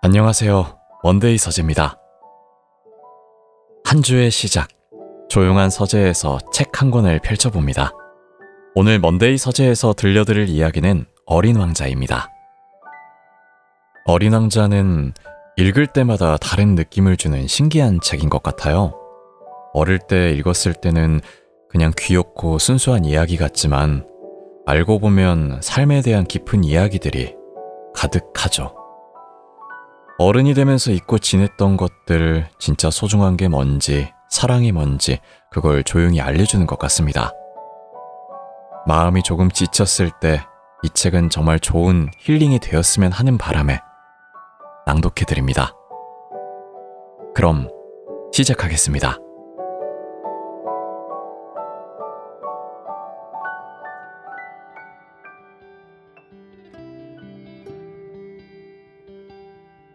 안녕하세요. 먼데이 서재입니다. 한 주의 시작, 조용한 서재에서 책 한 권을 펼쳐봅니다. 오늘 먼데이 서재에서 들려드릴 이야기는 어린 왕자입니다. 어린 왕자는 읽을 때마다 다른 느낌을 주는 신기한 책인 것 같아요. 어릴 때 읽었을 때는 그냥 귀엽고 순수한 이야기 같지만 알고 보면 삶에 대한 깊은 이야기들이 가득하죠. 어른이 되면서 잊고 지냈던 것들, 진짜 소중한 게 뭔지, 사랑이 뭔지 그걸 조용히 알려주는 것 같습니다. 마음이 조금 지쳤을 때 이 책은 정말 좋은 힐링이 되었으면 하는 바람에 낭독해드립니다. 그럼 시작하겠습니다.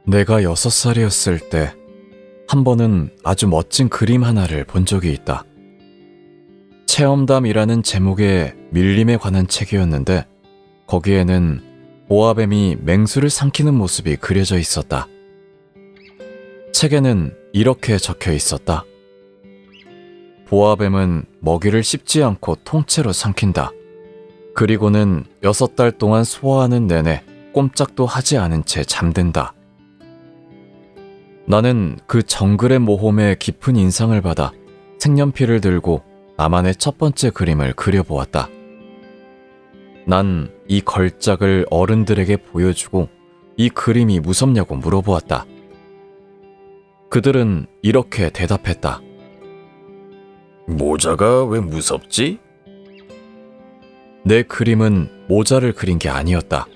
내가 6살이었을 때 한 번은 아주 멋진 그림 하나를 본 적이 있다. 체험담이라는 제목의 밀림에 관한 책이었는데 거기에는 보아뱀이 맹수를 삼키는 모습이 그려져 있었다. 책에는 이렇게 적혀 있었다. 보아뱀은 먹이를 씹지 않고 통째로 삼킨다. 그리고는 6달 동안 소화하는 내내 꼼짝도 하지 않은 채 잠든다. 나는 그 정글의 모험에 깊은 인상을 받아 색연필을 들고 나만의 첫 번째 그림을 그려보았다. 난 이 걸작을 어른들에게 보여주고 이 그림이 무섭냐고 물어보았다. 그들은 이렇게 대답했다. 모자가 왜 무섭지? 내 그림은 모자를 그린 게 아니었다.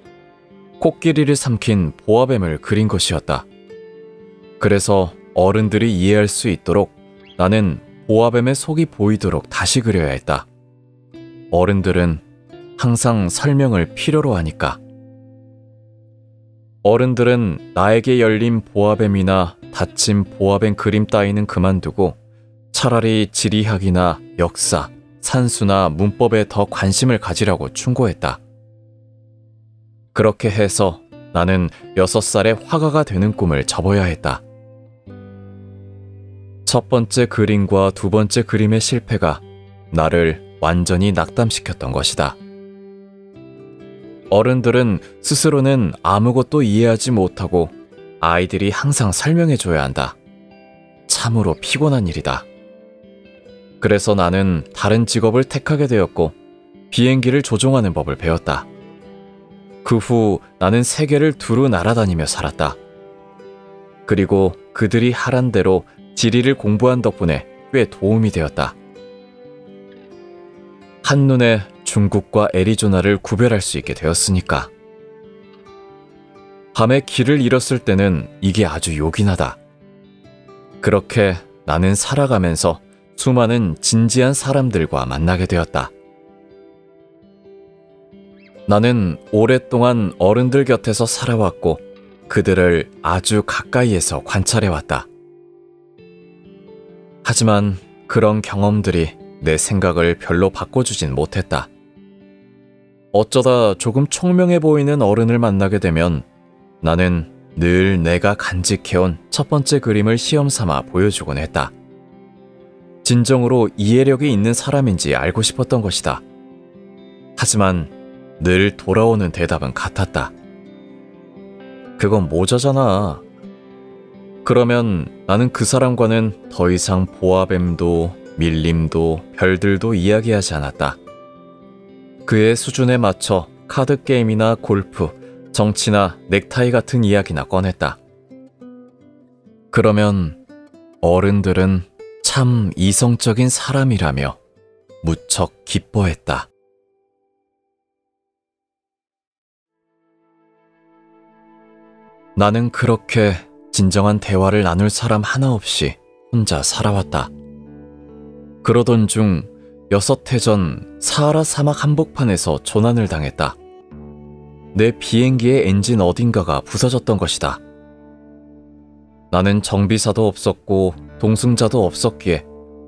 코끼리를 삼킨 보아뱀을 그린 것이었다. 그래서 어른들이 이해할 수 있도록 나는 보아뱀의 속이 보이도록 다시 그려야 했다. 어른들은 항상 설명을 필요로 하니까. 어른들은 나에게 열린 보아뱀이나 닫힌 보아뱀 그림 따위는 그만두고 차라리 지리학이나 역사, 산수나 문법에 더 관심을 가지라고 충고했다. 그렇게 해서 나는 6살에 화가가 되는 꿈을 접어야 했다. 첫 번째 그림과 두 번째 그림의 실패가 나를 완전히 낙담시켰던 것이다. 어른들은 스스로는 아무것도 이해하지 못하고 아이들이 항상 설명해줘야 한다. 참으로 피곤한 일이다. 그래서 나는 다른 직업을 택하게 되었고 비행기를 조종하는 법을 배웠다. 그 후 나는 세계를 두루 날아다니며 살았다. 그리고 그들이 하란 대로 지리를 공부한 덕분에 꽤 도움이 되었다. 한눈에 중국과 애리조나를 구별할 수 있게 되었으니까. 밤에 길을 잃었을 때는 이게 아주 요긴하다. 그렇게 나는 살아가면서 수많은 진지한 사람들과 만나게 되었다. 나는 오랫동안 어른들 곁에서 살아왔고 그들을 아주 가까이에서 관찰해왔다. 하지만 그런 경험들이 내 생각을 별로 바꿔주진 못했다. 어쩌다 조금 총명해 보이는 어른을 만나게 되면 나는 늘 내가 간직해온 첫 번째 그림을 시험 삼아 보여주곤 했다. 진정으로 이해력이 있는 사람인지 알고 싶었던 것이다. 하지만 늘 돌아오는 대답은 같았다. 그건 모자잖아. 그러면 나는 그 사람과는 더 이상 보아뱀도 밀림도 별들도 이야기하지 않았다. 그의 수준에 맞춰 카드게임이나 골프, 정치나 넥타이 같은 이야기나 꺼냈다. 그러면 어른들은 참 이성적인 사람이라며 무척 기뻐했다. 나는 그렇게 진정한 대화를 나눌 사람 하나 없이 혼자 살아왔다. 그러던 중 6해 전 사하라 사막 한복판에서 조난을 당했다. 내 비행기의 엔진 어딘가가 부서졌던 것이다. 나는 정비사도 없었고 동승자도 없었기에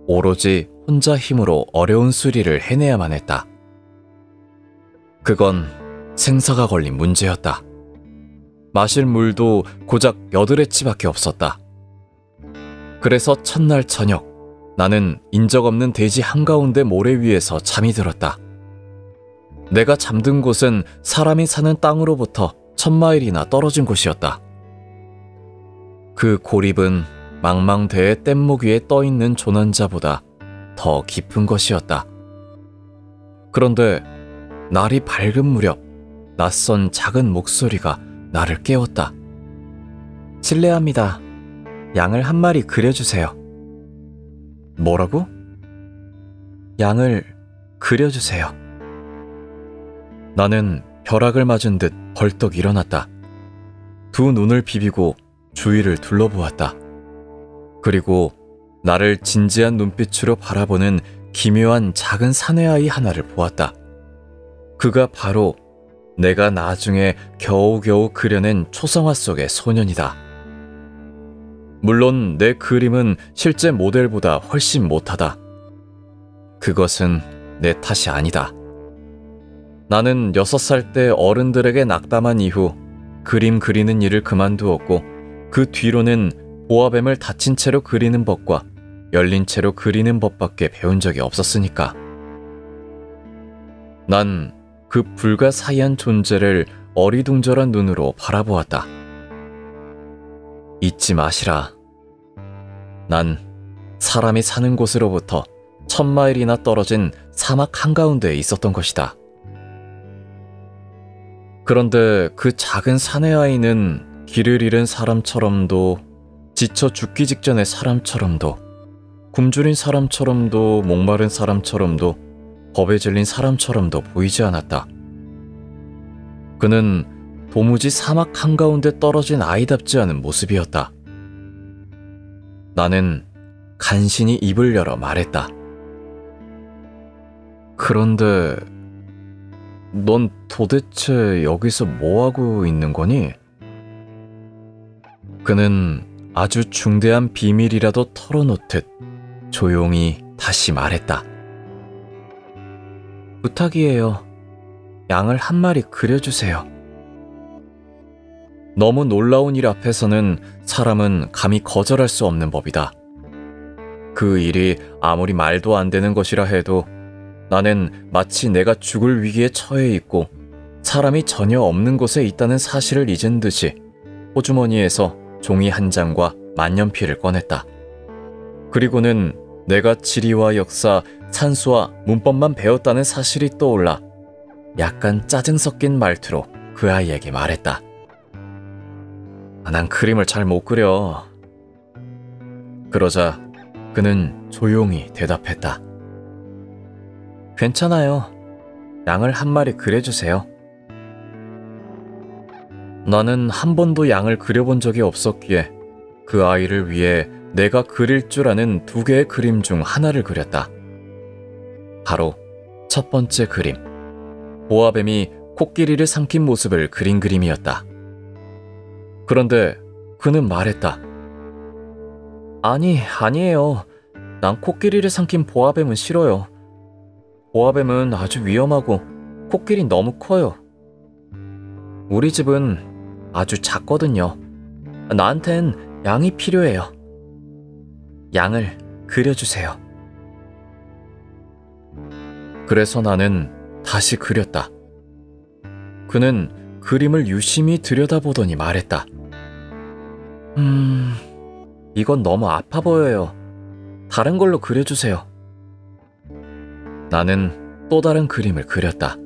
오로지 혼자 힘으로 어려운 수리를 해내야만 했다. 그건 생사가 걸린 문제였다. 마실 물도 고작 8에치밖에 없었다. 그래서 첫날 저녁, 나는 인적 없는 대지 한가운데 모래 위에서 잠이 들었다. 내가 잠든 곳은 사람이 사는 땅으로부터 1000마일이나 떨어진 곳이었다. 그 고립은 망망대해 뗏목 위에 떠있는 조난자보다 더 깊은 것이었다. 그런데 날이 밝은 무렵 낯선 작은 목소리가 나를 깨웠다. 실례합니다. 양을 한 마리 그려주세요. 뭐라고? 양을 그려주세요. 나는 벼락을 맞은 듯 벌떡 일어났다. 두 눈을 비비고 주위를 둘러보았다. 그리고 나를 진지한 눈빛으로 바라보는 기묘한 작은 사내아이 하나를 보았다. 그가 바로 내가 나중에 겨우겨우 그려낸 초상화 속의 소년이다. 물론 내 그림은 실제 모델보다 훨씬 못하다. 그것은 내 탓이 아니다. 나는 6살 때 어른들에게 낙담한 이후 그림 그리는 일을 그만두었고 그 뒤로는 보아뱀을 닫힌 채로 그리는 법과 열린 채로 그리는 법밖에 배운 적이 없었으니까. 난 그 불가사의한 존재를 어리둥절한 눈으로 바라보았다. 잊지 마시라. 난 사람이 사는 곳으로부터 1000마일이나 떨어진 사막 한가운데에 있었던 것이다. 그런데 그 작은 사내아이는 길을 잃은 사람처럼도, 지쳐 죽기 직전의 사람처럼도, 굶주린 사람처럼도, 목마른 사람처럼도, 겁에 질린 사람처럼도 보이지 않았다. 그는 도무지 사막 한가운데 떨어진 아이답지 않은 모습이었다. 나는 간신히 입을 열어 말했다. 그런데 넌 도대체 여기서 뭐하고 있는 거니? 그는 아주 중대한 비밀이라도 털어놓듯 조용히 다시 말했다. 부탁이에요. 양을 한 마리 그려주세요. 너무 놀라운 일 앞에서는 사람은 감히 거절할 수 없는 법이다. 그 일이 아무리 말도 안 되는 것이라 해도 나는 마치 내가 죽을 위기에 처해 있고 사람이 전혀 없는 곳에 있다는 사실을 잊은 듯이 호주머니에서 종이 한 장과 만년필을 꺼냈다. 그리고는 내가 지리와 역사, 산수와 문법만 배웠다는 사실이 떠올라 약간 짜증 섞인 말투로 그 아이에게 말했다. 난 그림을 잘 못 그려. 그러자 그는 조용히 대답했다. 괜찮아요. 양을 한 마리 그려주세요. 나는 한 번도 양을 그려본 적이 없었기에 그 아이를 위해 내가 그릴 줄 아는 2개의 그림 중 하나를 그렸다. 바로 첫 번째 그림, 보아뱀이 코끼리를 삼킨 모습을 그린 그림이었다. 그런데 그는 말했다. 아니에요. 난 코끼리를 삼킨 보아뱀은 싫어요. 보아뱀은 아주 위험하고 코끼리는 너무 커요. 우리 집은 아주 작거든요. 나한텐 양이 필요해요. 양을 그려주세요. 그래서 나는 다시 그렸다. 그는 그림을 유심히 들여다보더니 말했다. 이건 너무 아파 보여요. 다른 걸로 그려주세요. 나는 또 다른 그림을 그렸다.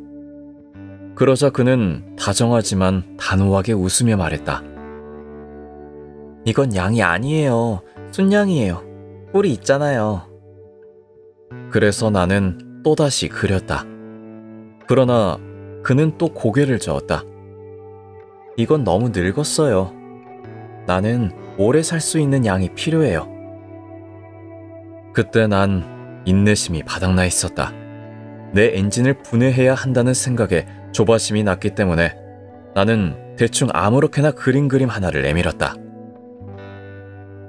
그러자 그는 다정하지만 단호하게 웃으며 말했다. 이건 양이 아니에요. 순양이에요. 뿔이 있잖아요. 그래서 나는 또다시 그렸다. 그러나 그는 또 고개를 저었다. 이건 너무 늙었어요. 나는 오래 살 수 있는 양이 필요해요. 그때 난 인내심이 바닥나 있었다. 내 엔진을 분해해야 한다는 생각에 조바심이 났기 때문에 나는 대충 아무렇게나 그린 그림 하나를 내밀었다.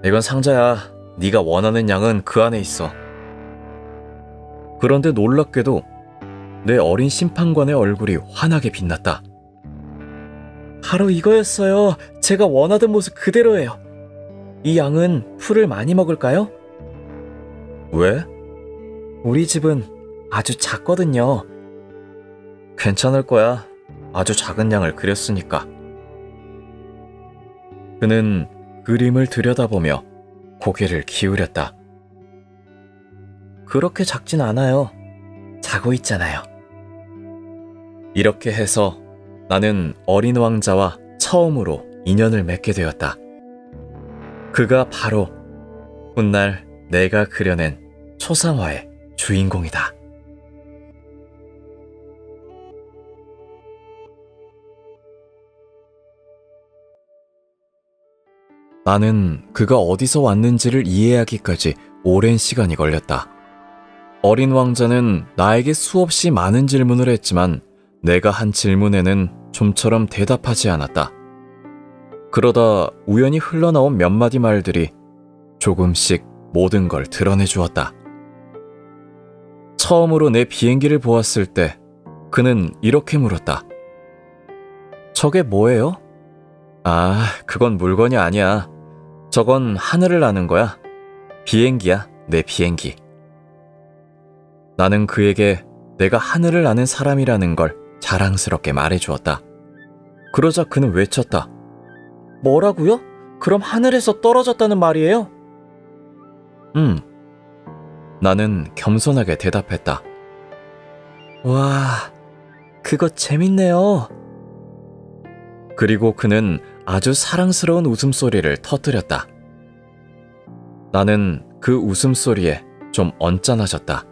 이건 상자야. 네가 원하는 양은 그 안에 있어. 그런데 놀랍게도 내 어린 심판관의 얼굴이 환하게 빛났다. 바로 이거였어요. 제가 원하던 모습 그대로예요. 이 양은 풀을 많이 먹을까요? 왜? 우리 집은 아주 작거든요. 괜찮을 거야. 아주 작은 양을 그렸으니까. 그는 그림을 들여다보며 고개를 기울였다. 그렇게 작진 않아요. 자고 있잖아요. 이렇게 해서 나는 어린 왕자와 처음으로 인연을 맺게 되었다. 그가 바로 훗날 내가 그려낸 초상화의 주인공이다. 나는 그가 어디서 왔는지를 이해하기까지 오랜 시간이 걸렸다. 어린 왕자는 나에게 수없이 많은 질문을 했지만 내가 한 질문에는 좀처럼 대답하지 않았다. 그러다 우연히 흘러나온 몇 마디 말들이 조금씩 모든 걸 드러내 주었다. 처음으로 내 비행기를 보았을 때 그는 이렇게 물었다. 저게 뭐예요? 아, 그건 물건이 아니야. 저건 하늘을 나는 거야. 비행기야, 내 비행기. 나는 그에게 내가 하늘을 나는 사람이라는 걸 자랑스럽게 말해주었다. 그러자 그는 외쳤다. 뭐라고요? 그럼 하늘에서 떨어졌다는 말이에요? 나는 겸손하게 대답했다. 와, 그거 재밌네요. 그리고 그는 아주 사랑스러운 웃음소리를 터뜨렸다. 나는 그 웃음소리에 좀 언짢아졌다.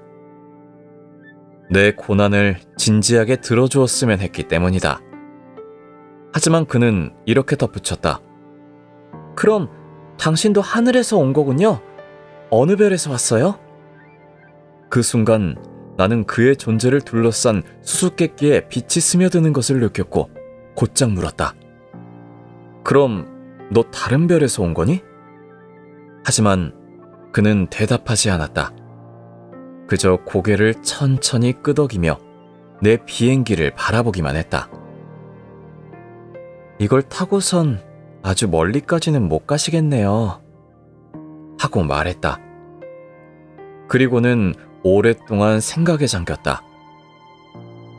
내 고난을 진지하게 들어주었으면 했기 때문이다. 하지만 그는 이렇게 덧붙였다. 그럼 당신도 하늘에서 온 거군요? 어느 별에서 왔어요? 그 순간 나는 그의 존재를 둘러싼 수수께끼에 빛이 스며드는 것을 느꼈고 곧장 물었다. 그럼 너 다른 별에서 온 거니? 하지만 그는 대답하지 않았다. 그저 고개를 천천히 끄덕이며 내 비행기를 바라보기만 했다. 이걸 타고선 아주 멀리까지는 못 가시겠네요. 하고 말했다. 그리고는 오랫동안 생각에 잠겼다.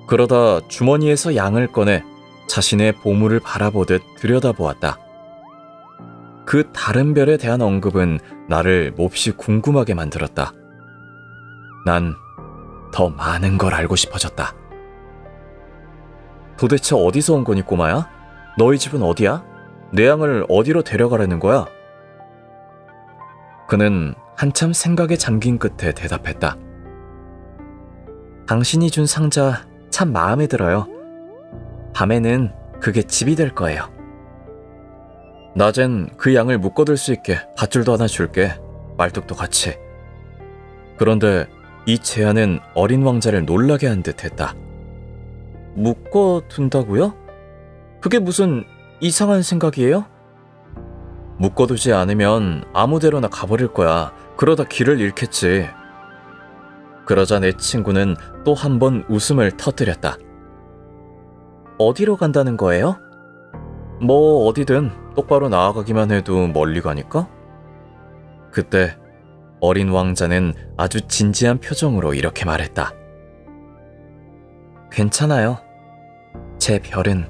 그러다 주머니에서 양을 꺼내 자신의 보물을 바라보듯 들여다보았다. 그 다른 별에 대한 언급은 나를 몹시 궁금하게 만들었다. 난 더 많은 걸 알고 싶어졌다. 도대체 어디서 온 거니, 꼬마야? 너희 집은 어디야? 내 양을 어디로 데려가려는 거야? 그는 한참 생각에 잠긴 끝에 대답했다. 당신이 준 상자 참 마음에 들어요. 밤에는 그게 집이 될 거예요. 낮엔 그 양을 묶어둘 수 있게 밧줄도 하나 줄게. 말뚝도 같이. 그런데 이 제안은 어린 왕자를 놀라게 한 듯 했다. 묶어둔다고요? 그게 무슨 이상한 생각이에요? 묶어두지 않으면 아무데로나 가버릴 거야. 그러다 길을 잃겠지. 그러자 내 친구는 또 한 번 웃음을 터뜨렸다. 어디로 간다는 거예요? 뭐 어디든 똑바로 나아가기만 해도 멀리 가니까? 그때 어린 왕자는 아주 진지한 표정으로 이렇게 말했다. 괜찮아요. 제 별은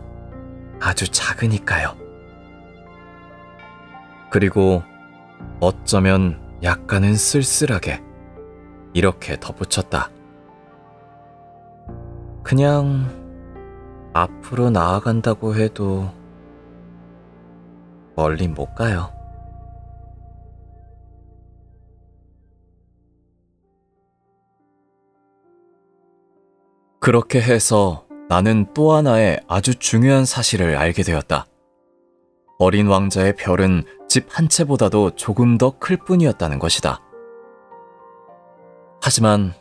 아주 작으니까요. 그리고 어쩌면 약간은 쓸쓸하게 이렇게 덧붙였다. 그냥 앞으로 나아간다고 해도 멀리 못 가요. 그렇게 해서 나는 또 하나의 아주 중요한 사실을 알게 되었다. 어린 왕자의 별은 집 한 채보다도 조금 더 클 뿐이었다는 것이다. 하지만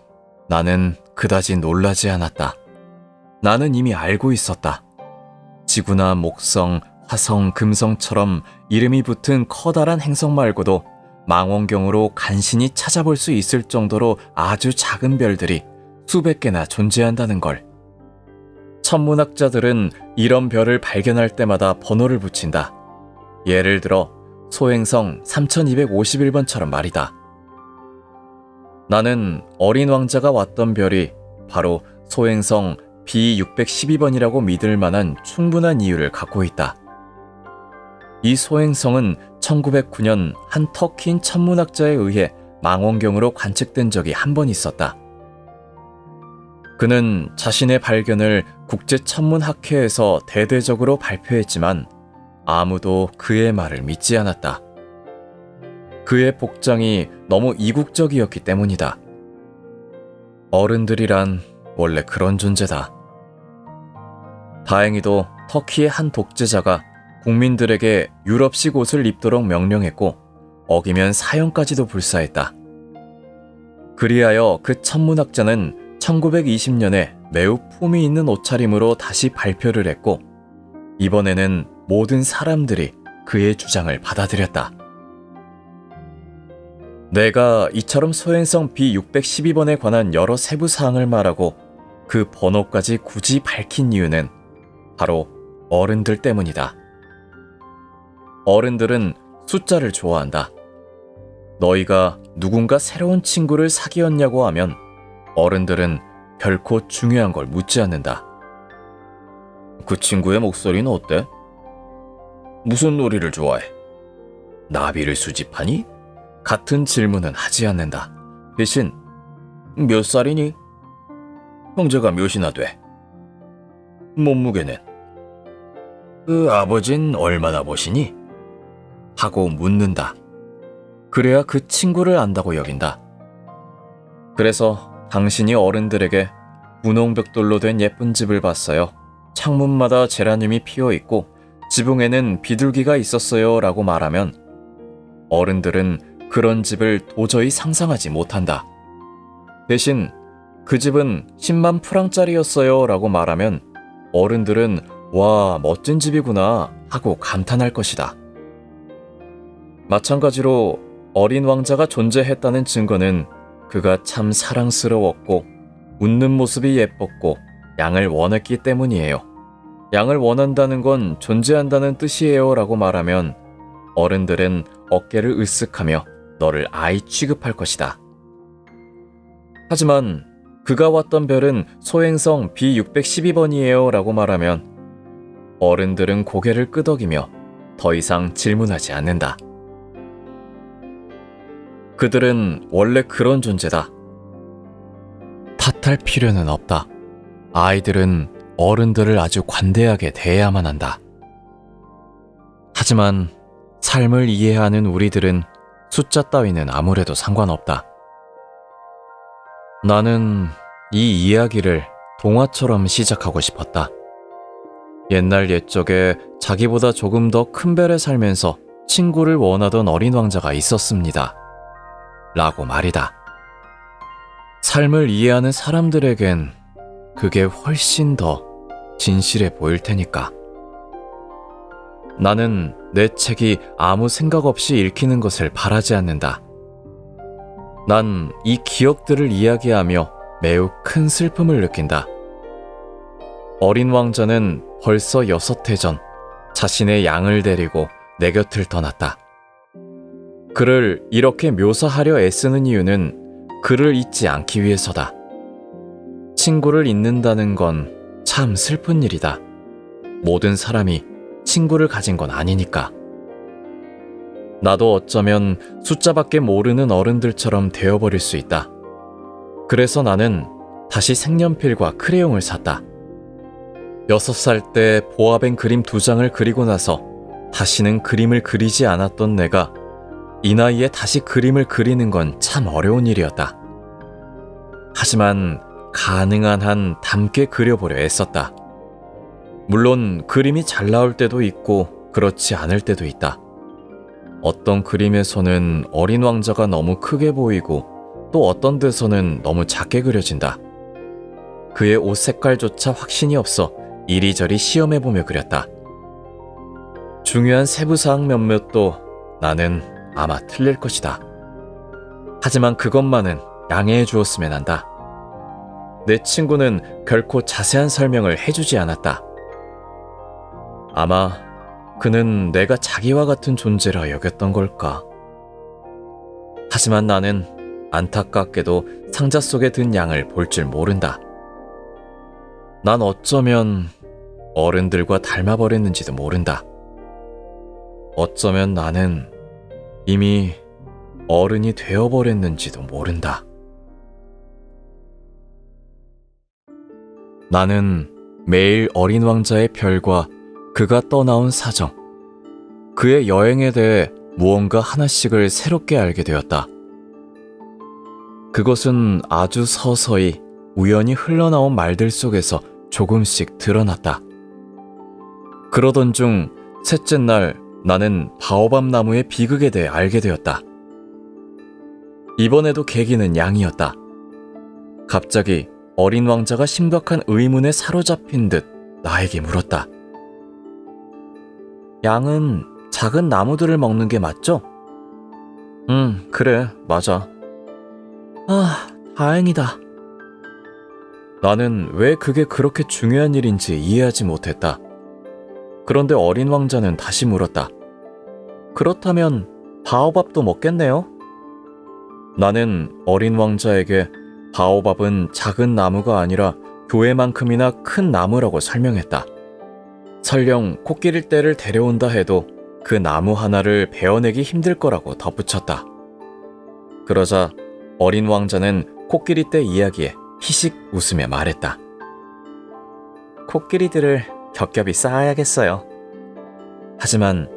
나는 그다지 놀라지 않았다. 나는 이미 알고 있었다. 지구나 목성, 화성, 금성처럼 이름이 붙은 커다란 행성 말고도 망원경으로 간신히 찾아볼 수 있을 정도로 아주 작은 별들이 수백 개나 존재한다는 걸. 천문학자들은 이런 별을 발견할 때마다 번호를 붙인다. 예를 들어 소행성 3251번처럼 말이다. 나는 어린 왕자가 왔던 별이 바로 소행성 B612번이라고 믿을 만한 충분한 이유를 갖고 있다. 이 소행성은 1909년 한 터키인 천문학자에 의해 망원경으로 관측된 적이 한 번 있었다. 그는 자신의 발견을 국제천문학회에서 대대적으로 발표했지만 아무도 그의 말을 믿지 않았다. 그의 복장이 너무 이국적이었기 때문이다. 어른들이란 원래 그런 존재다. 다행히도 터키의 한 독재자가 국민들에게 유럽식 옷을 입도록 명령했고 어기면 사형까지도 불사했다. 그리하여 그 천문학자는 1920년에 매우 품위 있는 옷차림으로 다시 발표를 했고 이번에는 모든 사람들이 그의 주장을 받아들였다. 내가 이처럼 소행성 B612번에 관한 여러 세부 사항을 말하고 그 번호까지 굳이 밝힌 이유는 바로 어른들 때문이다. 어른들은 숫자를 좋아한다. 너희가 누군가 새로운 친구를 사귀었냐고 하면 어른들은 결코 중요한 걸 묻지 않는다. 그 친구의 목소리는 어때? 무슨 놀이를 좋아해? 나비를 수집하니? 같은 질문은 하지 않는다. 대신 몇 살이니? 형제가 몇이나 돼? 몸무게는? 그 아버진 얼마나 버시니? 하고 묻는다. 그래야 그 친구를 안다고 여긴다. 그래서 당신이 어른들에게 분홍벽돌로 된 예쁜 집을 봤어요. 창문마다 제라늄이 피어있고 지붕에는 비둘기가 있었어요 라고 말하면 어른들은 그런 집을 도저히 상상하지 못한다. 대신 그 집은 10만 프랑짜리였어요 라고 말하면 어른들은 와, 멋진 집이구나 하고 감탄할 것이다. 마찬가지로 어린 왕자가 존재했다는 증거는 그가 참 사랑스러웠고 웃는 모습이 예뻤고 양을 원했기 때문이에요. 양을 원한다는 건 존재한다는 뜻이에요 라고 말하면 어른들은 어깨를 으쓱하며 너를 아이 취급할 것이다. 하지만 그가 왔던 별은 소행성 B612번이에요 라고 말하면 어른들은 고개를 끄덕이며 더 이상 질문하지 않는다. 그들은 원래 그런 존재다. 탓할 필요는 없다. 아이들은 어른들을 아주 관대하게 대해야만 한다. 하지만 삶을 이해하는 우리들은 숫자 따위는 아무래도 상관없다. 나는 이 이야기를 동화처럼 시작하고 싶었다. 옛날 옛적에 자기보다 조금 더 큰 별에 살면서 친구를 원하던 어린 왕자가 있었습니다. 라고 말이다. 삶을 이해하는 사람들에겐 그게 훨씬 더 진실해 보일 테니까. 나는 내 책이 아무 생각 없이 읽히는 것을 바라지 않는다. 난 이 기억들을 이야기하며 매우 큰 슬픔을 느낀다. 어린 왕자는 벌써 6해 전 자신의 양을 데리고 내 곁을 떠났다. 그를 이렇게 묘사하려 애쓰는 이유는 그를 잊지 않기 위해서다. 친구를 잊는다는 건 참 슬픈 일이다. 모든 사람이 친구를 가진 건 아니니까. 나도 어쩌면 숫자밖에 모르는 어른들처럼 되어버릴 수 있다. 그래서 나는 다시 색연필과 크레용을 샀다. 6살 때 보아뱅 그림 2장을 그리고 나서 다시는 그림을 그리지 않았던 내가 이 나이에 다시 그림을 그리는 건 참 어려운 일이었다. 하지만 가능한 한 닮게 그려보려 애썼다. 물론 그림이 잘 나올 때도 있고 그렇지 않을 때도 있다. 어떤 그림에서는 어린 왕자가 너무 크게 보이고 또 어떤 데서는 너무 작게 그려진다. 그의 옷 색깔조차 확신이 없어 이리저리 시험해보며 그렸다. 중요한 세부사항 몇몇도 나는 아마 틀릴 것이다. 하지만 그것만은 양해해 주었으면 한다. 내 친구는 결코 자세한 설명을 해주지 않았다. 아마 그는 내가 자기와 같은 존재라 여겼던 걸까. 하지만 나는 안타깝게도 상자 속에 든 양을 볼 줄 모른다. 난 어쩌면 어른들과 닮아버렸는지도 모른다. 어쩌면 나는 이미 어른이 되어버렸는지도 모른다. 나는 매일 어린 왕자의 별과 그가 떠나온 사정, 그의 여행에 대해 무언가 하나씩을 새롭게 알게 되었다. 그것은 아주 서서히 우연히 흘러나온 말들 속에서 조금씩 드러났다. 그러던 중 셋째 날 나는 바오밥 나무의 비극에 대해 알게 되었다. 이번에도 계기는 양이었다. 갑자기 어린 왕자가 심각한 의문에 사로잡힌 듯 나에게 물었다. 양은 작은 나무들을 먹는 게 맞죠? 그래, 맞아. 아, 다행이다. 나는 왜 그게 그렇게 중요한 일인지 이해하지 못했다. 그런데 어린 왕자는 다시 물었다. 그렇다면 바오밥도 먹겠네요? 나는 어린 왕자에게 바오밥은 작은 나무가 아니라 교회만큼이나 큰 나무라고 설명했다. 설령 코끼리 떼를 데려온다 해도 그 나무 하나를 베어내기 힘들 거라고 덧붙였다. 그러자 어린 왕자는 코끼리 떼 이야기에 희식 웃으며 말했다. 코끼리들을 겹겹이 쌓아야겠어요. 하지만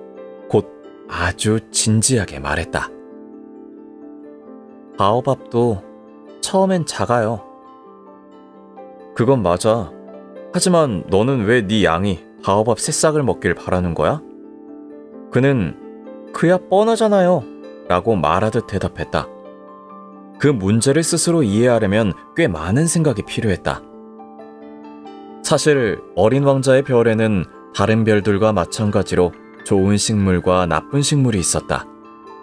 곧 아주 진지하게 말했다. 바오밥도 처음엔 작아요. 그건 맞아. 하지만 너는 왜 네 양이 바오밥 새싹을 먹길 바라는 거야? 그는 그야 뻔하잖아요 라고 말하듯 대답했다. 그 문제를 스스로 이해하려면 꽤 많은 생각이 필요했다. 사실 어린 왕자의 별에는 다른 별들과 마찬가지로 좋은 식물과 나쁜 식물이 있었다.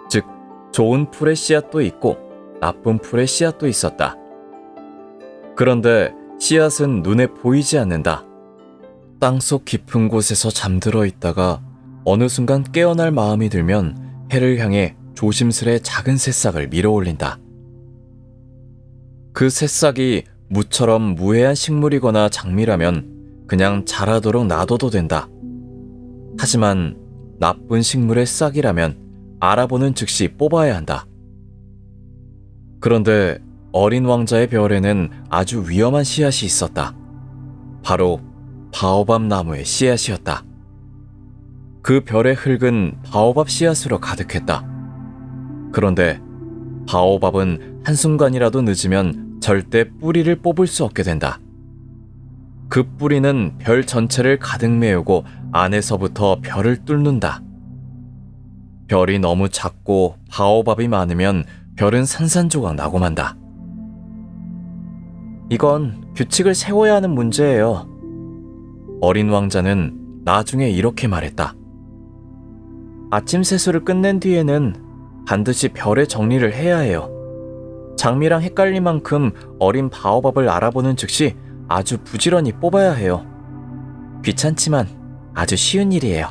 즉, 좋은 풀의 씨앗도 있고 나쁜 풀의 씨앗도 있었다. 그런데 씨앗은 눈에 보이지 않는다. 땅속 깊은 곳에서 잠들어 있다가 어느 순간 깨어날 마음이 들면 해를 향해 조심스레 작은 새싹을 밀어 올린다. 그 새싹이 무처럼 무해한 식물이거나 장미라면 그냥 자라도록 놔둬도 된다. 하지만 나쁜 식물의 싹이라면 알아보는 즉시 뽑아야 한다. 그런데 어린 왕자의 별에는 아주 위험한 씨앗이 있었다. 바로 바오밥 나무의 씨앗이었다. 그 별의 흙은 바오밥 씨앗으로 가득했다. 그런데 바오밥은 한순간이라도 늦으면 절대 뿌리를 뽑을 수 없게 된다. 그 뿌리는 별 전체를 가득 메우고 안에서부터 별을 뚫는다. 별이 너무 작고 바오밥이 많으면 별은 산산조각 나고 만다. 이건 규칙을 세워야 하는 문제예요. 어린 왕자는 나중에 이렇게 말했다. 아침 세수를 끝낸 뒤에는 반드시 별의 정리를 해야 해요. 장미랑 헷갈릴 만큼 어린 바오밥을 알아보는 즉시 아주 부지런히 뽑아야 해요. 귀찮지만 아주 쉬운 일이에요.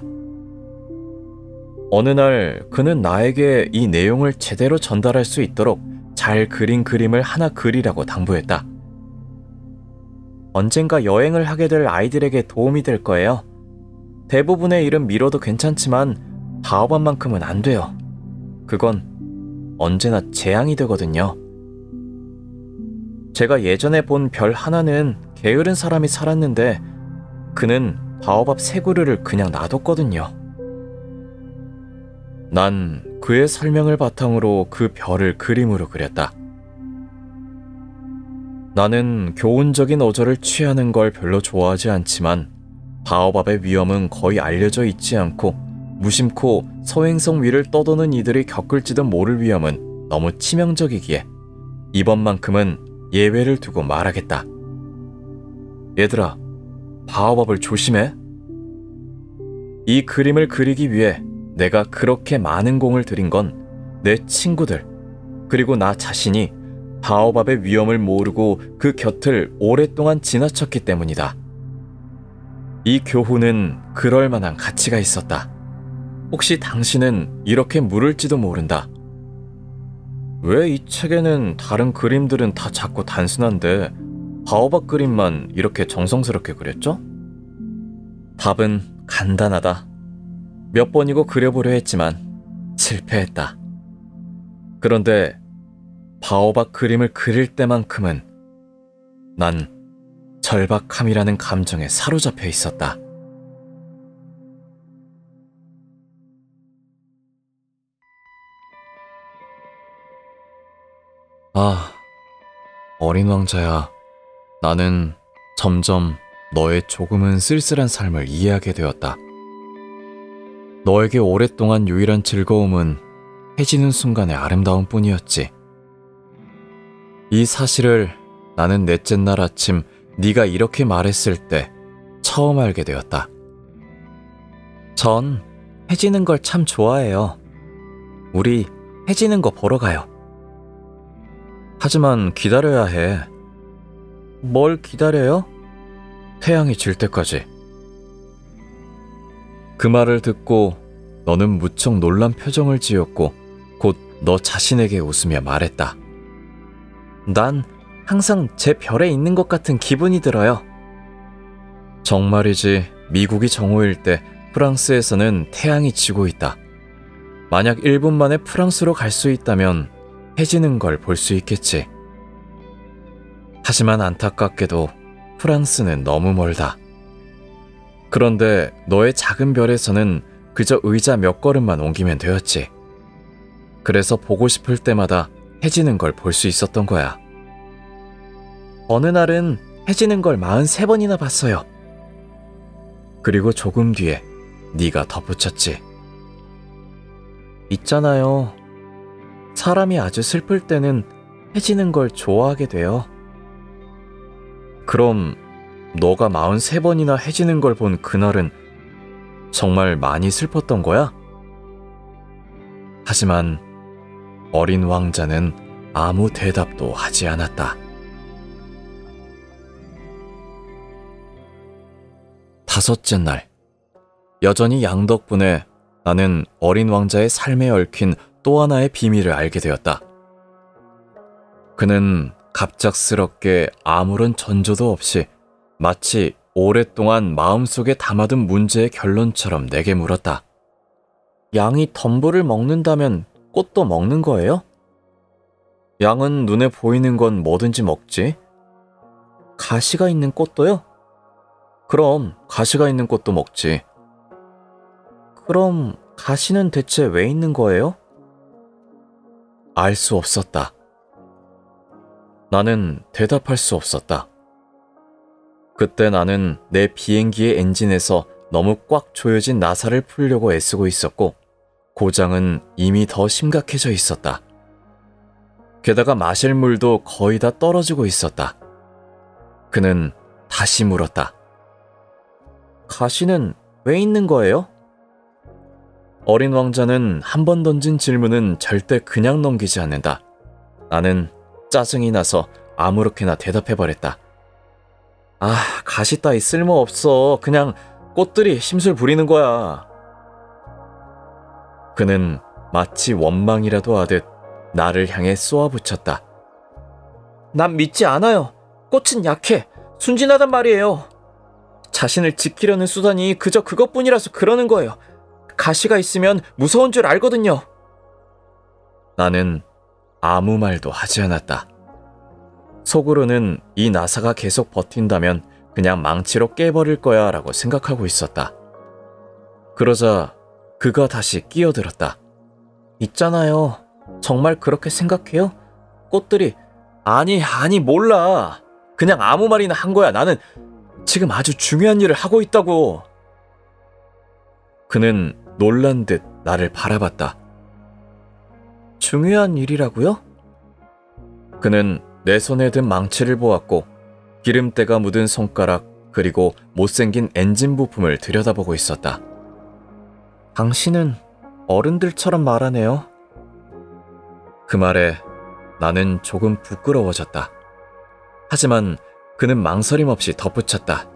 어느 날 그는 나에게 이 내용을 제대로 전달할 수 있도록 잘 그린 그림을 하나 그리라고 당부했다. 언젠가 여행을 하게 될 아이들에게 도움이 될 거예요. 대부분의 일은 미뤄도 괜찮지만 바오밥만큼은 안 돼요. 그건 언제나 재앙이 되거든요. 제가 예전에 본 별 하나는 게으른 사람이 살았는데 그는 바오밥 세 그루를 그냥 놔뒀거든요. 난 그의 설명을 바탕으로 그 별을 그림으로 그렸다. 나는 교훈적인 어조를 취하는 걸 별로 좋아하지 않지만 바오밥의 위험은 거의 알려져 있지 않고 무심코 서행성 위를 떠도는 이들이 겪을지도 모를 위험은 너무 치명적이기에 이번만큼은 예외를 두고 말하겠다. 얘들아, 바오밥을 조심해. 이 그림을 그리기 위해 내가 그렇게 많은 공을 들인 건 내 친구들, 그리고 나 자신이 바오밥의 위험을 모르고 그 곁을 오랫동안 지나쳤기 때문이다. 이 교훈은 그럴 만한 가치가 있었다. 혹시 당신은 이렇게 물을지도 모른다. 왜 이 책에는 다른 그림들은 다 작고 단순한데 바오밥 그림만 이렇게 정성스럽게 그렸죠? 답은 간단하다. 몇 번이고 그려보려 했지만 실패했다. 그런데 바오밥 그림을 그릴 때만큼은 난 절박함이라는 감정에 사로잡혀 있었다. 아, 어린 왕자야. 나는 점점 너의 조금은 쓸쓸한 삶을 이해하게 되었다. 너에게 오랫동안 유일한 즐거움은 해지는 순간의 아름다움 뿐이었지. 이 사실을 나는 넷째 날 아침 네가 이렇게 말했을 때 처음 알게 되었다. 전 해지는 걸 참 좋아해요. 우리 해지는 거 보러 가요. 하지만 기다려야 해. 뭘 기다려요? 태양이 질 때까지. 그 말을 듣고 너는 무척 놀란 표정을 지었고 곧 너 자신에게 웃으며 말했다. 난 항상 제 별에 있는 것 같은 기분이 들어요. 정말이지. 미국이 정오일 때 프랑스에서는 태양이 지고 있다. 만약 1분 만에 프랑스로 갈 수 있다면 해지는 걸 볼 수 있겠지. 하지만 안타깝게도 프랑스는 너무 멀다. 그런데 너의 작은 별에서는 그저 의자 몇 걸음만 옮기면 되었지. 그래서 보고 싶을 때마다 해지는 걸 볼 수 있었던 거야. 어느 날은 해지는 걸 43번이나 봤어요. 그리고 조금 뒤에 네가 덧붙였지. 있잖아요. 사람이 아주 슬플 때는 해지는 걸 좋아하게 돼요. 그럼 너가 43번이나 해지는 걸 본 그날은 정말 많이 슬펐던 거야? 하지만 어린 왕자는 아무 대답도 하지 않았다. 다섯째 날, 여전히 양 덕분에 나는 어린 왕자의 삶에 얽힌 또 하나의 비밀을 알게 되었다. 그는 갑작스럽게 아무런 전조도 없이 마치 오랫동안 마음속에 담아둔 문제의 결론처럼 내게 물었다. 양이 덤불을 먹는다면 꽃도 먹는 거예요? 양은 눈에 보이는 건 뭐든지 먹지. 가시가 있는 꽃도요? 그럼 가시가 있는 꽃도 먹지. 그럼 가시는 대체 왜 있는 거예요? 알 수 없었다. 나는 대답할 수 없었다. 그때 나는 내 비행기의 엔진에서 너무 꽉 조여진 나사를 풀려고 애쓰고 있었고 고장은 이미 더 심각해져 있었다. 게다가 마실 물도 거의 다 떨어지고 있었다. 그는 다시 물었다. 가시는 왜 있는 거예요? 어린 왕자는 한 번 던진 질문은 절대 그냥 넘기지 않는다. 나는 짜증이 나서 아무렇게나 대답해버렸다. 아, 가시 따위 쓸모없어. 그냥 꽃들이 심술 부리는 거야. 그는 마치 원망이라도 하듯 나를 향해 쏘아붙였다. 난 믿지 않아요. 꽃은 약해. 순진하단 말이에요. 자신을 지키려는 수단이 그저 그것뿐이라서 그러는 거예요. 가시가 있으면 무서운 줄 알거든요. 나는 아무 말도 하지 않았다. 속으로는 이 나사가 계속 버틴다면 그냥 망치로 깨버릴 거야 라고 생각하고 있었다. 그러자 그가 다시 끼어들었다. 있잖아요. 정말 그렇게 생각해요? 꽃들이 아니 몰라. 그냥 아무 말이나 한 거야. 나는 지금 아주 중요한 일을 하고 있다고. 그는 놀란 듯 나를 바라봤다. 중요한 일이라고요? 그는 내 손에 든 망치를 보았고 기름때가 묻은 손가락 그리고 못생긴 엔진 부품을 들여다보고 있었다. 당신은 어른들처럼 말하네요. 그 말에 나는 조금 부끄러워졌다. 하지만 그는 망설임 없이 덧붙였다.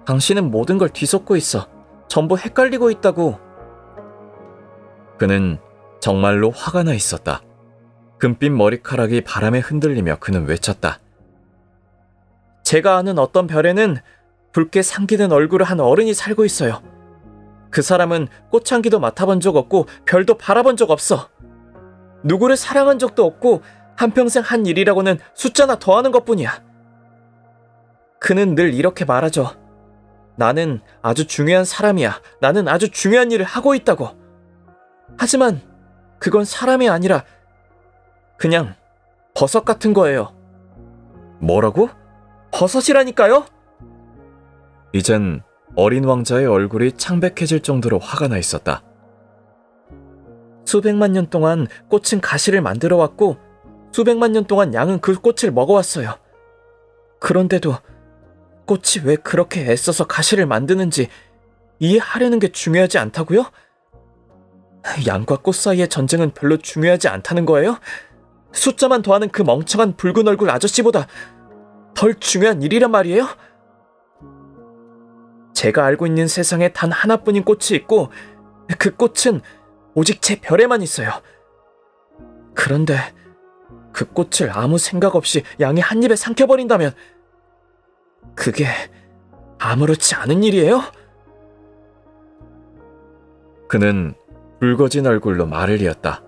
당신은 모든 걸 뒤섞고 있어. 전부 헷갈리고 있다고. 그는 정말로 화가 나 있었다. 금빛 머리카락이 바람에 흔들리며 그는 외쳤다. 제가 아는 어떤 별에는 붉게 상기된 얼굴을 한 어른이 살고 있어요. 그 사람은 꽃향기도 맡아본 적 없고 별도 바라본 적 없어. 누구를 사랑한 적도 없고 한평생 한 일이라고는 숫자나 더하는 것뿐이야. 그는 늘 이렇게 말하죠. 나는 아주 중요한 사람이야. 나는 아주 중요한 일을 하고 있다고. 하지만 그건 사람이 아니라 그냥 버섯 같은 거예요. 뭐라고? 버섯이라니까요? 이젠 어린 왕자의 얼굴이 창백해질 정도로 화가 나 있었다. 수백만 년 동안 꽃은 가시를 만들어 왔고 수백만 년 동안 양은 그 꽃을 먹어왔어요. 그런데도 꽃이 왜 그렇게 애써서 가시를 만드는지 이해하려는 게 중요하지 않다고요? 양과 꽃 사이의 전쟁은 별로 중요하지 않다는 거예요? 숫자만 더하는 그 멍청한 붉은 얼굴 아저씨보다 덜 중요한 일이란 말이에요? 제가 알고 있는 세상에 단 하나뿐인 꽃이 있고 그 꽃은 오직 제 별에만 있어요. 그런데 그 꽃을 아무 생각 없이 양이 한 입에 삼켜버린다면 그게 아무렇지 않은 일이에요? 그는 붉어진 얼굴로 말을 이었다.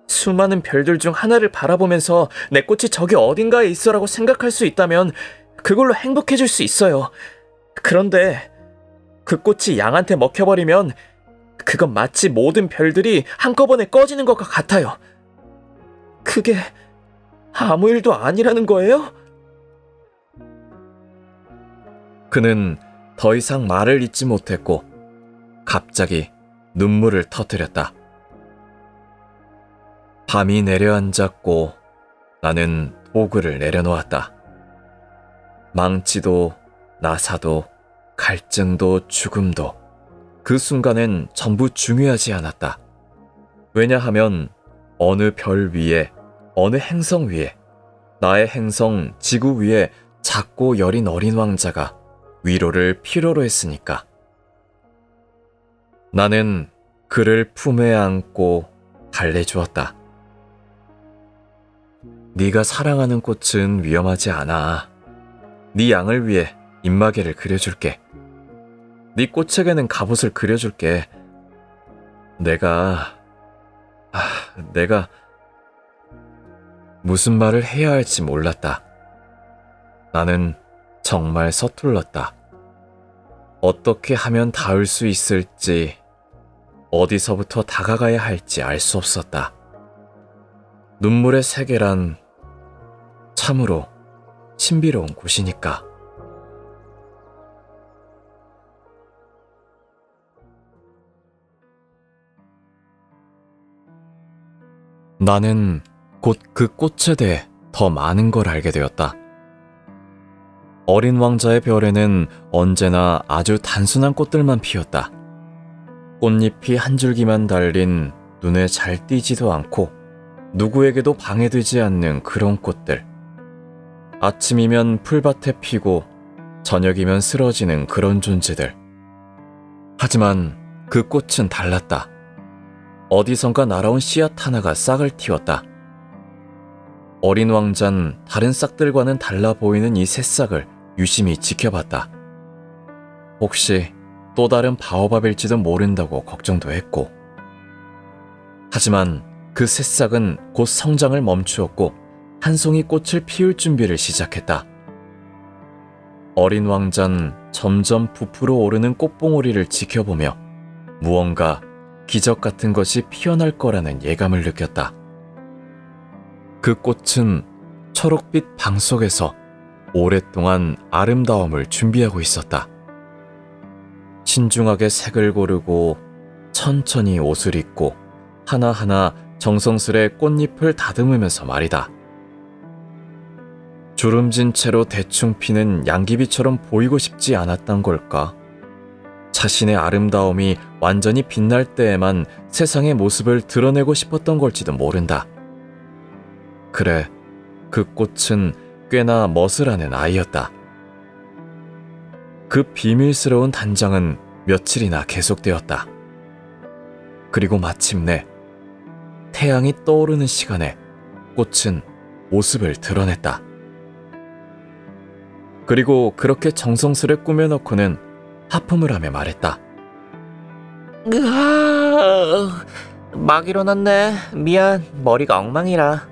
수많은 별들 중 하나를 바라보면서 내 꽃이 저기 어딘가에 있어라고 생각할 수 있다면 그걸로 행복해질 수 있어요. 그런데 그 꽃이 양한테 먹혀버리면 그건 마치 모든 별들이 한꺼번에 꺼지는 것과 같아요. 그게 아무 일도 아니라는 거예요? 그는 더 이상 말을 잇지 못했고 갑자기 눈물을 터뜨렸다. 밤이 내려앉았고 나는 도구를 내려놓았다. 망치도 나사도 갈증도 죽음도 그 순간엔 전부 중요하지 않았다. 왜냐하면 어느 별 위에 어느 행성 위에 나의 행성 지구 위에 작고 여린 어린 왕자가 위로를 필요로 했으니까. 나는 그를 품에 안고 달래주었다. 네가 사랑하는 꽃은 위험하지 않아. 네 양을 위해 입마개를 그려줄게. 네 꽃에게는 갑옷을 그려줄게. 내가 무슨 말을 해야 할지 몰랐다. 나는 정말 서툴렀다. 어떻게 하면 닿을 수 있을지, 어디서부터 다가가야 할지 알 수 없었다. 눈물의 세계란 참으로 신비로운 곳이니까. 나는 곧 그 꽃에 대해 더 많은 걸 알게 되었다. 어린 왕자의 별에는 언제나 아주 단순한 꽃들만 피었다. 꽃잎이 한 줄기만 달린 눈에 잘 띄지도 않고 누구에게도 방해되지 않는 그런 꽃들. 아침이면 풀밭에 피고 저녁이면 쓰러지는 그런 존재들. 하지만 그 꽃은 달랐다. 어디선가 날아온 씨앗 하나가 싹을 틔웠다. 어린 왕자는 다른 싹들과는 달라 보이는 이 새싹을 유심히 지켜봤다. 혹시 또 다른 바오밥일지도 모른다고 걱정도 했고. 하지만 그 새싹은 곧 성장을 멈추었고 한 송이 꽃을 피울 준비를 시작했다. 어린 왕자는 점점 부풀어 오르는 꽃봉오리를 지켜보며 무언가 기적 같은 것이 피어날 거라는 예감을 느꼈다. 그 꽃은 초록빛 방 속에서 오랫동안 아름다움을 준비하고 있었다. 신중하게 색을 고르고 천천히 옷을 입고 하나하나 정성스레 꽃잎을 다듬으면서 말이다. 주름진 채로 대충 피는 양귀비처럼 보이고 싶지 않았던 걸까? 자신의 아름다움이 완전히 빛날 때에만 세상의 모습을 드러내고 싶었던 걸지도 모른다. 그래, 그 꽃은 꽤나 멋을 아이였다. 그 비밀스러운 단장은 며칠이나 계속되었다. 그리고 마침내 태양이 떠오르는 시간에 꽃은 모습을 드러냈다. 그리고 그렇게 정성스레 꾸며놓고는 하품을 하며 말했다. 으아, 막 일어났네. 미안, 머리가 엉망이라.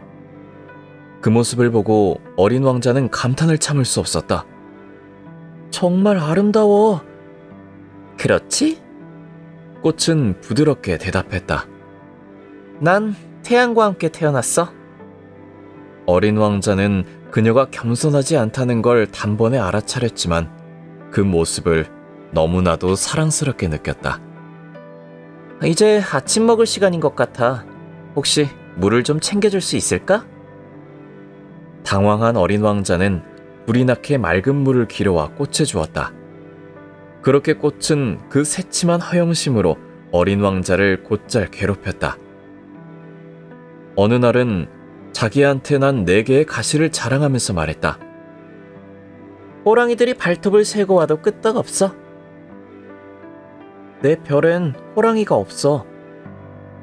그 모습을 보고 어린 왕자는 감탄을 참을 수 없었다. 정말 아름다워. 그렇지? 꽃은 부드럽게 대답했다. 난 태양과 함께 태어났어. 어린 왕자는 그녀가 겸손하지 않다는 걸 단번에 알아차렸지만 그 모습을 너무나도 사랑스럽게 느꼈다. 이제 아침 먹을 시간인 것 같아. 혹시 물을 좀 챙겨줄 수 있을까? 당황한 어린 왕자는 불이 나게 맑은 물을 길어와 꽃에 주었다. 그렇게 꽃은 그 새침한 허영심으로 어린 왕자를 곧잘 괴롭혔다. 어느 날은 자기한테 난 4개의 가시를 자랑하면서 말했다. 호랑이들이 발톱을 세고 와도 끄떡없어. 내 별엔 호랑이가 없어.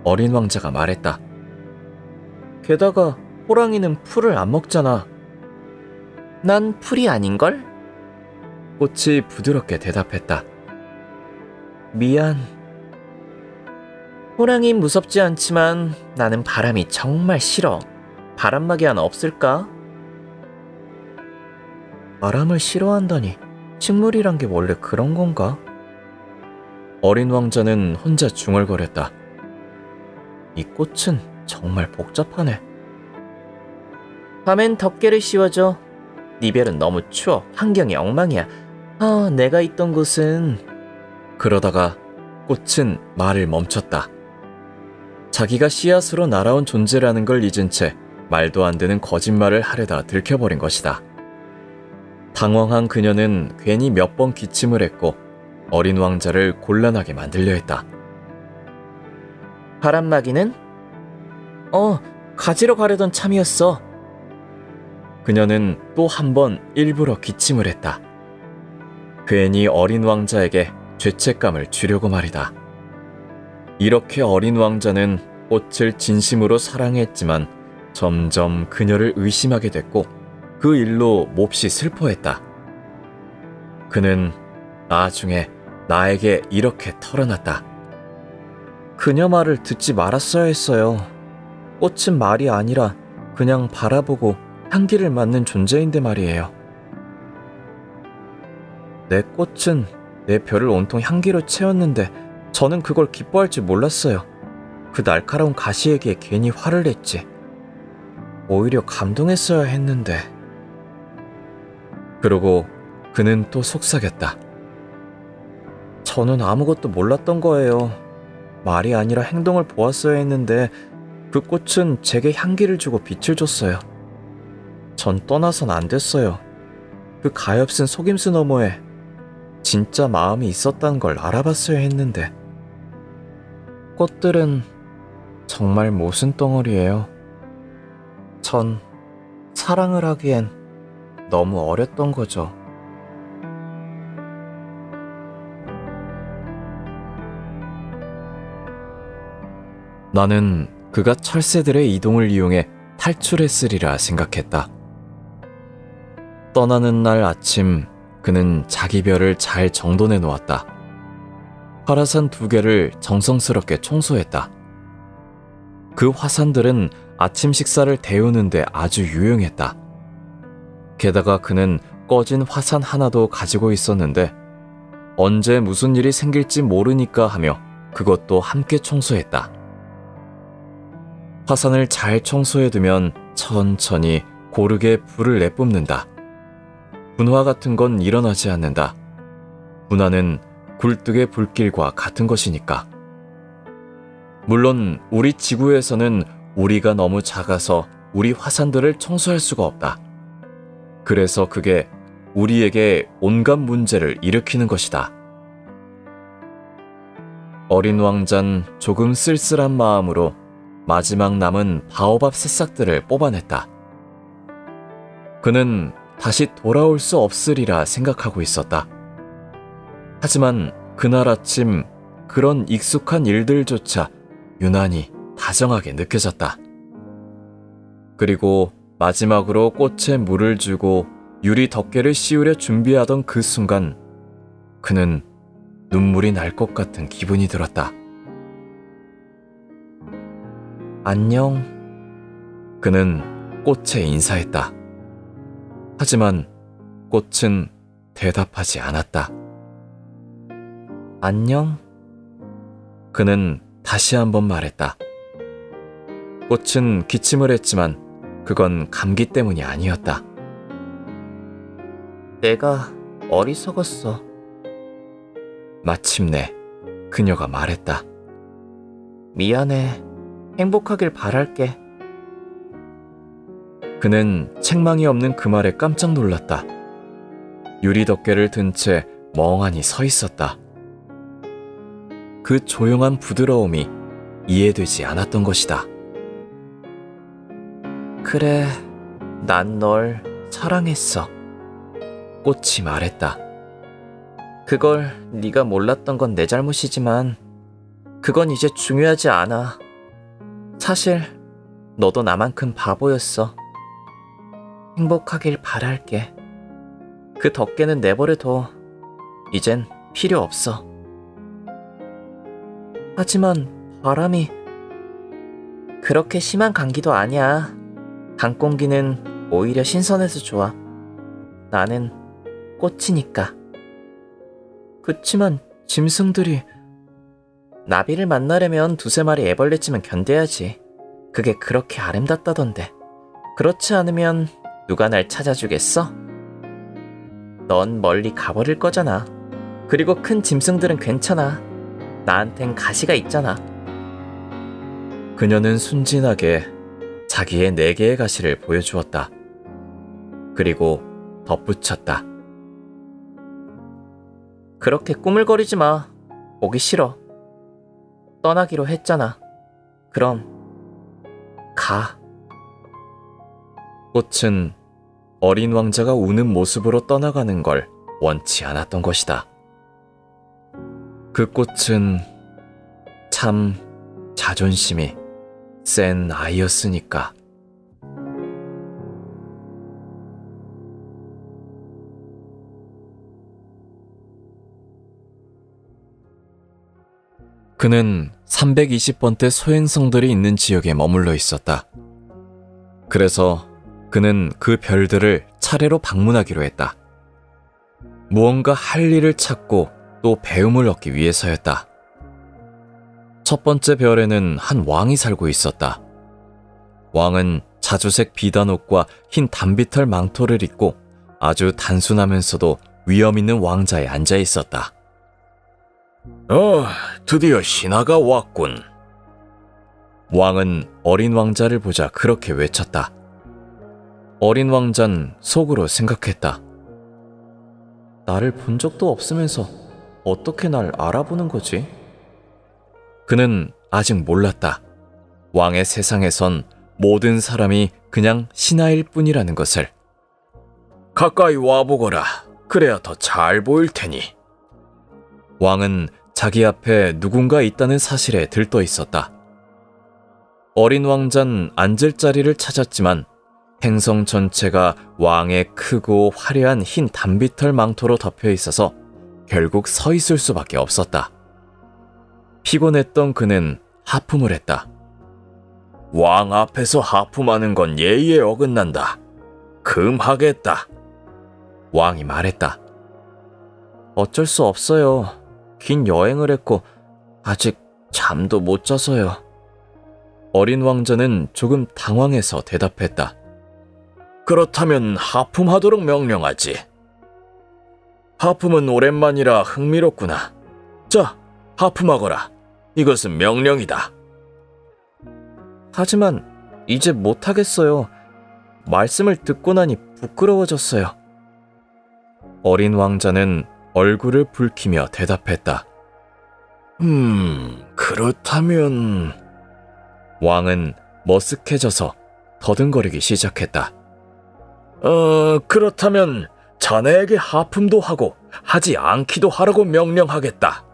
어린 왕자가 말했다. 게다가 호랑이는 풀을 안 먹잖아. 난 풀이 아닌걸? 꽃이 부드럽게 대답했다. 미안. 호랑이 무섭지 않지만 나는 바람이 정말 싫어. 바람막이 하나 없을까? 바람을 싫어한다니. 식물이란 게 원래 그런 건가? 어린 왕자는 혼자 중얼거렸다. 이 꽃은 정말 복잡하네. 밤엔 덮개를 씌워줘. 네 별은 너무 추워. 환경이 엉망이야. 내가 있던 곳은... 그러다가 꽃은 말을 멈췄다. 자기가 씨앗으로 날아온 존재라는 걸 잊은 채 말도 안 되는 거짓말을 하려다 들켜버린 것이다. 당황한 그녀는 괜히 몇 번 기침을 했고 어린 왕자를 곤란하게 만들려 했다. 바람막이는? 가지러 가려던 참이었어. 그녀는 또 한 번 일부러 기침을 했다. 괜히 어린 왕자에게 죄책감을 주려고 말이다. 이렇게 어린 왕자는 꽃을 진심으로 사랑했지만 점점 그녀를 의심하게 됐고 그 일로 몹시 슬퍼했다. 그는 나중에 나에게 이렇게 털어놨다. 그녀 말을 듣지 말았어야 했어요. 꽃은 말이 아니라 그냥 바라보고 향기를 맡는 존재인데 말이에요. 내 꽃은 내 별을 온통 향기로 채웠는데 저는 그걸 기뻐할 줄 몰랐어요. 그 날카로운 가시에게 괜히 화를 냈지. 오히려 감동했어야 했는데. 그러고 그는 또 속삭였다. 저는 아무것도 몰랐던 거예요. 말이 아니라 행동을 보았어야 했는데 그 꽃은 제게 향기를 주고 빛을 줬어요. 전 떠나선 안 됐어요. 그 가엾은 속임수 너머에 진짜 마음이 있었다는 걸 알아봤어야 했는데. 꽃들은 정말 모순 덩어리예요. 전 사랑을 하기엔 너무 어렸던 거죠. 나는 그가 철새들의 이동을 이용해 탈출했으리라 생각했다. 떠나는 날 아침 그는 자기 별을 잘 정돈해 놓았다. 화라산 2개를 정성스럽게 청소했다. 그 화산들은 아침 식사를 데우는데 아주 유용했다. 게다가 그는 꺼진 화산 하나도 가지고 있었는데 언제 무슨 일이 생길지 모르니까 하며 그것도 함께 청소했다. 화산을 잘 청소해두면 천천히 고르게 불을 내뿜는다. 분화 같은 건 일어나지 않는다. 분화는 굴뚝의 불길과 같은 것이니까. 물론 우리 지구에서는 우리가 너무 작아서 우리 화산들을 청소할 수가 없다. 그래서 그게 우리에게 온갖 문제를 일으키는 것이다. 어린 왕자는 조금 쓸쓸한 마음으로 마지막 남은 바오밥 새싹들을 뽑아냈다. 그는 다시 돌아올 수 없으리라 생각하고 있었다. 하지만 그날 아침 그런 익숙한 일들조차 유난히 다정하게 느껴졌다. 그리고 마지막으로 꽃에 물을 주고 유리 덮개를 씌우려 준비하던 그 순간 그는 눈물이 날 것 같은 기분이 들었다. 안녕. 그는 꽃에 인사했다. 하지만 꽃은 대답하지 않았다. 안녕. 그는 다시 한번 말했다. 꽃은 기침을 했지만 그건 감기 때문이 아니었다. 내가 어리석었어. 마침내 그녀가 말했다. 미안해. 행복하길 바랄게. 그는 책망이 없는 그 말에 깜짝 놀랐다. 유리 덮개를 든 채 멍하니 서 있었다. 그 조용한 부드러움이 이해되지 않았던 것이다. 그래, 난 널 사랑했어. 꽃이 말했다. 그걸 네가 몰랐던 건 내 잘못이지만 그건 이제 중요하지 않아. 사실 너도 나만큼 바보였어. 행복하길 바랄게. 그 덮개는 내버려둬. 이젠 필요 없어. 하지만 바람이 그렇게 심한 감기도 아니야. 방 공기는 오히려 신선해서 좋아. 나는 꽃이니까. 그치만 짐승들이 나비를 만나려면 두세 마리 애벌레쯤은 견뎌야지. 그게 그렇게 아름답다던데. 그렇지 않으면 누가 날 찾아주겠어? 넌 멀리 가버릴 거잖아. 그리고 큰 짐승들은 괜찮아. 나한텐 가시가 있잖아. 그녀는 순진하게 자기의 4개의 가시를 보여주었다. 그리고 덧붙였다. 그렇게 꾸물거리지 마. 보기 싫어. 떠나기로 했잖아. 그럼 가. 꽃은 어린 왕자가 우는 모습으로 떠나가는 걸 원치 않았던 것이다. 그 꽃은 참 자존심이 센 아이였으니까. 그는 320번대 소행성들이 있는 지역에 머물러 있었다. 그래서 그는 그 별들을 차례로 방문하기로 했다. 무언가 할 일을 찾고 또 배움을 얻기 위해서였다. 첫 번째 별에는 한 왕이 살고 있었다. 왕은 자주색 비단 옷과 흰 단비털 망토를 입고 아주 단순하면서도 위험 있는 왕자에 앉아 있었다. 드디어 신하가 왔군. 왕은 어린 왕자를 보자 그렇게 외쳤다. 어린 왕자는 속으로 생각했다. 나를 본 적도 없으면서 어떻게 날 알아보는 거지? 그는 아직 몰랐다. 왕의 세상에선 모든 사람이 그냥 신하일 뿐이라는 것을. 가까이 와보거라. 그래야 더 잘 보일 테니. 왕은 자기 앞에 누군가 있다는 사실에 들떠 있었다. 어린 왕자는 앉을 자리를 찾았지만 행성 전체가 왕의 크고 화려한 흰 단비털 망토로 덮여 있어서 결국 서 있을 수밖에 없었다. 피곤했던 그는 하품을 했다. 왕 앞에서 하품하는 건 예의에 어긋난다. 금하겠다. 왕이 말했다. 어쩔 수 없어요. 긴 여행을 했고 아직 잠도 못 자서요. 어린 왕자는 조금 당황해서 대답했다. 그렇다면 하품하도록 명령하지. 하품은 오랜만이라 흥미롭구나. 자, 하품하거라. 이것은 명령이다. 하지만 이제 못하겠어요. 말씀을 듣고 나니 부끄러워졌어요. 어린 왕자는 얼굴을 붉히며 대답했다. 그렇다면... 왕은 머쓱해져서 더듬거리기 시작했다. 그렇다면 자네에게 하품도 하고 하지 않기도 하라고 명령하겠다.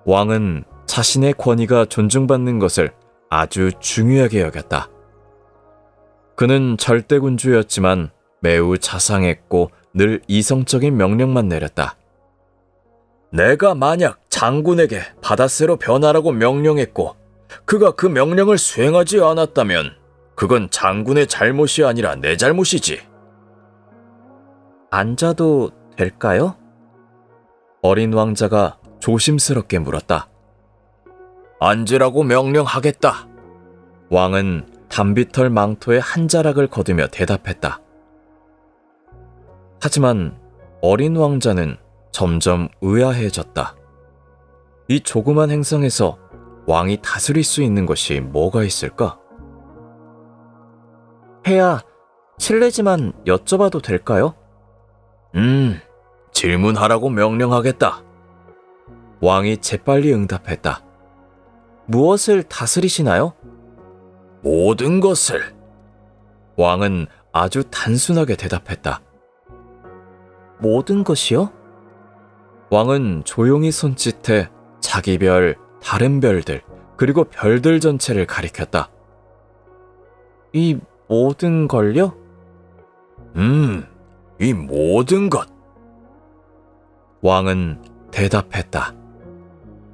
왕은 자신의 권위가 존중받는 것을 아주 중요하게 여겼다. 그는 절대군주였지만 매우 자상했고 늘 이성적인 명령만 내렸다. 내가 만약 장군에게 바다새로 변하라고 명령했고 그가 그 명령을 수행하지 않았다면 그건 장군의 잘못이 아니라 내 잘못이지. 앉아도 될까요? 어린 왕자가 조심스럽게 물었다. 앉으라고 명령하겠다. 왕은 단비털 망토에 한 자락을 거두며 대답했다. 하지만 어린 왕자는 점점 의아해졌다. 이 조그만 행성에서 왕이 다스릴 수 있는 것이 뭐가 있을까? 폐하, 실례지만 여쭤봐도 될까요? 질문하라고 명령하겠다. 왕이 재빨리 응답했다. 무엇을 다스리시나요? 모든 것을. 왕은 아주 단순하게 대답했다. 모든 것이요? 왕은 조용히 손짓해 자기 별, 다른 별들, 그리고 별들 전체를 가리켰다. 이 모든 걸요? 이 모든 것. 왕은 대답했다.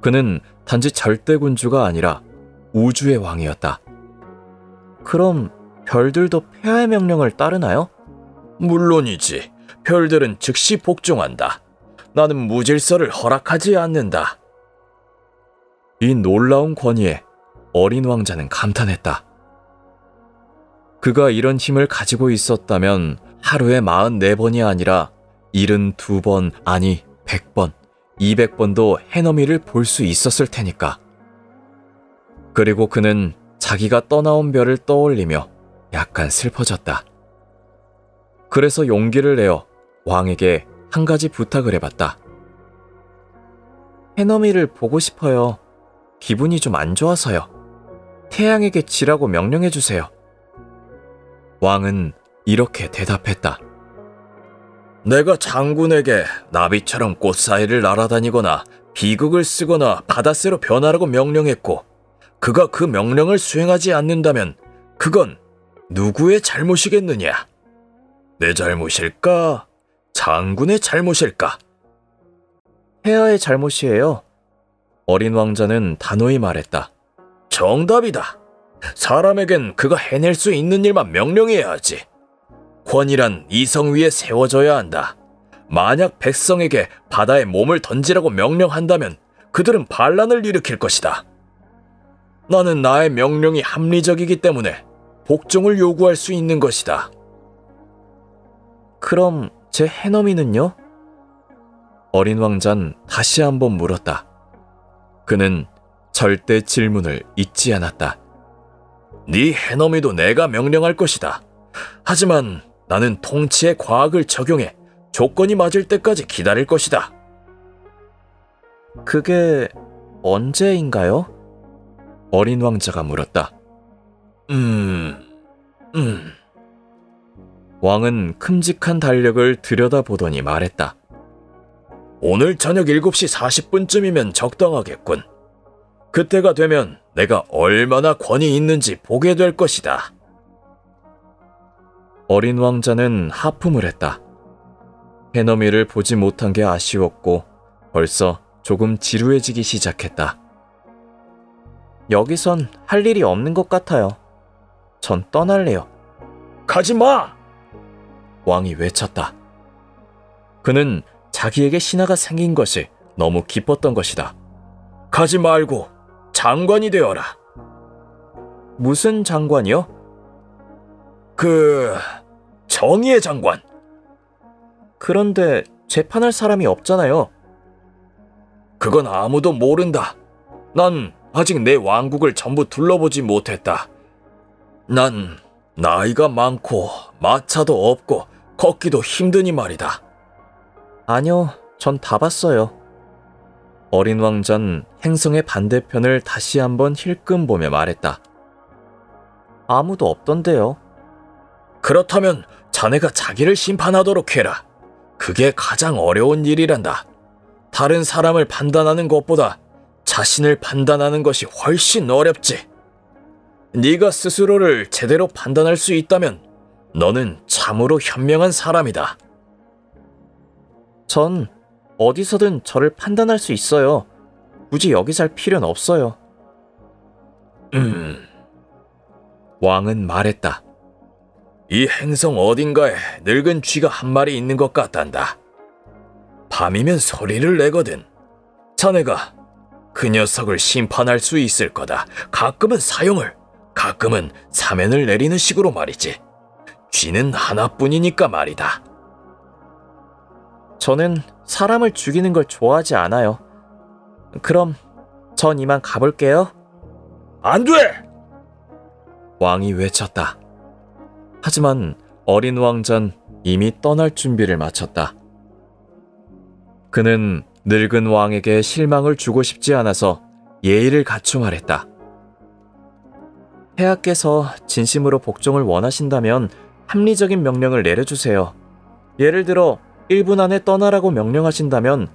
그는 단지 절대군주가 아니라 우주의 왕이었다. 그럼 별들도 폐하의 명령을 따르나요? 물론이지. 별들은 즉시 복종한다. 나는 무질서를 허락하지 않는다. 이 놀라운 권위에 어린 왕자는 감탄했다. 그가 이런 힘을 가지고 있었다면 하루에 44번이 아니라 72번, 아니 100번, 200번도 해넘이를 볼 수 있었을 테니까. 그리고 그는 자기가 떠나온 별을 떠올리며 약간 슬퍼졌다. 그래서 용기를 내어 왕에게 한 가지 부탁을 해봤다. 해넘이를 보고 싶어요. 기분이 좀 안 좋아서요. 태양에게 지라고 명령해주세요. 왕은 이렇게 대답했다. 내가 장군에게 나비처럼 꽃 사이를 날아다니거나 비극을 쓰거나 바다새로 변하라고 명령했고 그가 그 명령을 수행하지 않는다면 그건 누구의 잘못이겠느냐? 내 잘못일까? 장군의 잘못일까? 폐하의 잘못이에요. 어린 왕자는 단호히 말했다. 정답이다. 사람에겐 그가 해낼 수 있는 일만 명령해야 하지. 권위란 이성 위에 세워져야 한다. 만약 백성에게 바다에 몸을 던지라고 명령한다면 그들은 반란을 일으킬 것이다. 나는 나의 명령이 합리적이기 때문에 복종을 요구할 수 있는 것이다. 그럼 제 해넘이는요? 어린 왕자는 다시 한번 물었다. 그는 절대 질문을 잊지 않았다. 네 해넘이도 내가 명령할 것이다. 하지만 나는 통치의 과학을 적용해 조건이 맞을 때까지 기다릴 것이다. 그게 언제인가요? 어린 왕자가 물었다. 왕은 큼직한 달력을 들여다보더니 말했다. 오늘 저녁 7시 40분쯤이면 적당하겠군. 그때가 되면 내가 얼마나 권위 있는지 보게 될 것이다. 어린 왕자는 하품을 했다. 해넘이를 보지 못한 게 아쉬웠고 벌써 조금 지루해지기 시작했다. 여기선 할 일이 없는 것 같아요. 전 떠날래요. 가지마! 왕이 외쳤다. 그는 자기에게 신하가 생긴 것이 너무 기뻤던 것이다. 가지 말고 장관이 되어라. 무슨 장관이요? 정의의 장관. 그런데 재판할 사람이 없잖아요. 그건 아무도 모른다. 난 아직 내 왕국을 전부 둘러보지 못했다. 난 나이가 많고 마차도 없고 걷기도 힘드니 말이다. 아니요, 전 다 봤어요. 어린 왕자는 행성의 반대편을 다시 한번 힐끔 보며 말했다. 아무도 없던데요. 그렇다면 자네가 자기를 심판하도록 해라. 그게 가장 어려운 일이란다. 다른 사람을 판단하는 것보다 자신을 판단하는 것이 훨씬 어렵지. 네가 스스로를 제대로 판단할 수 있다면 너는 참으로 현명한 사람이다. 전 어디서든 저를 판단할 수 있어요. 굳이 여기 살 필요는 없어요. 왕은 말했다. 이 행성 어딘가에 늙은 쥐가 한 마리 있는 것 같단다. 밤이면 소리를 내거든. 자네가 그 녀석을 심판할 수 있을 거다. 가끔은 사형을, 가끔은 사면을 내리는 식으로 말이지. 쥐는 하나뿐이니까 말이다. 저는 사람을 죽이는 걸 좋아하지 않아요. 그럼 전 이만 가볼게요. 안 돼! 왕이 외쳤다. 하지만 어린 왕자는 이미 떠날 준비를 마쳤다. 그는 늙은 왕에게 실망을 주고 싶지 않아서 예의를 갖추 말했다. 폐하께서 진심으로 복종을 원하신다면 합리적인 명령을 내려주세요. 예를 들어 1분 안에 떠나라고 명령하신다면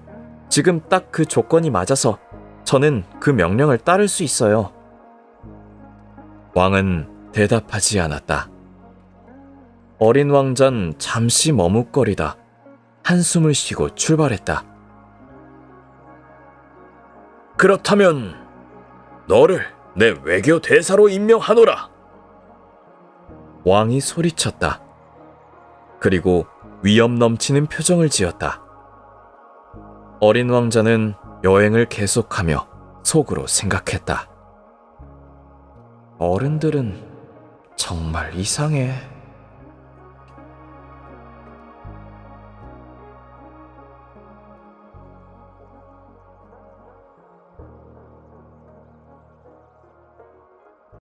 지금 딱 그 조건이 맞아서 저는 그 명령을 따를 수 있어요. 왕은 대답하지 않았다. 어린 왕자는 잠시 머뭇거리다 한숨을 쉬고 출발했다. 그렇다면 너를 내 외교 대사로 임명하노라. 왕이 소리쳤다. 그리고 위험 넘치는 표정을 지었다. 어린 왕자는 여행을 계속하며 속으로 생각했다. 어른들은 정말 이상해.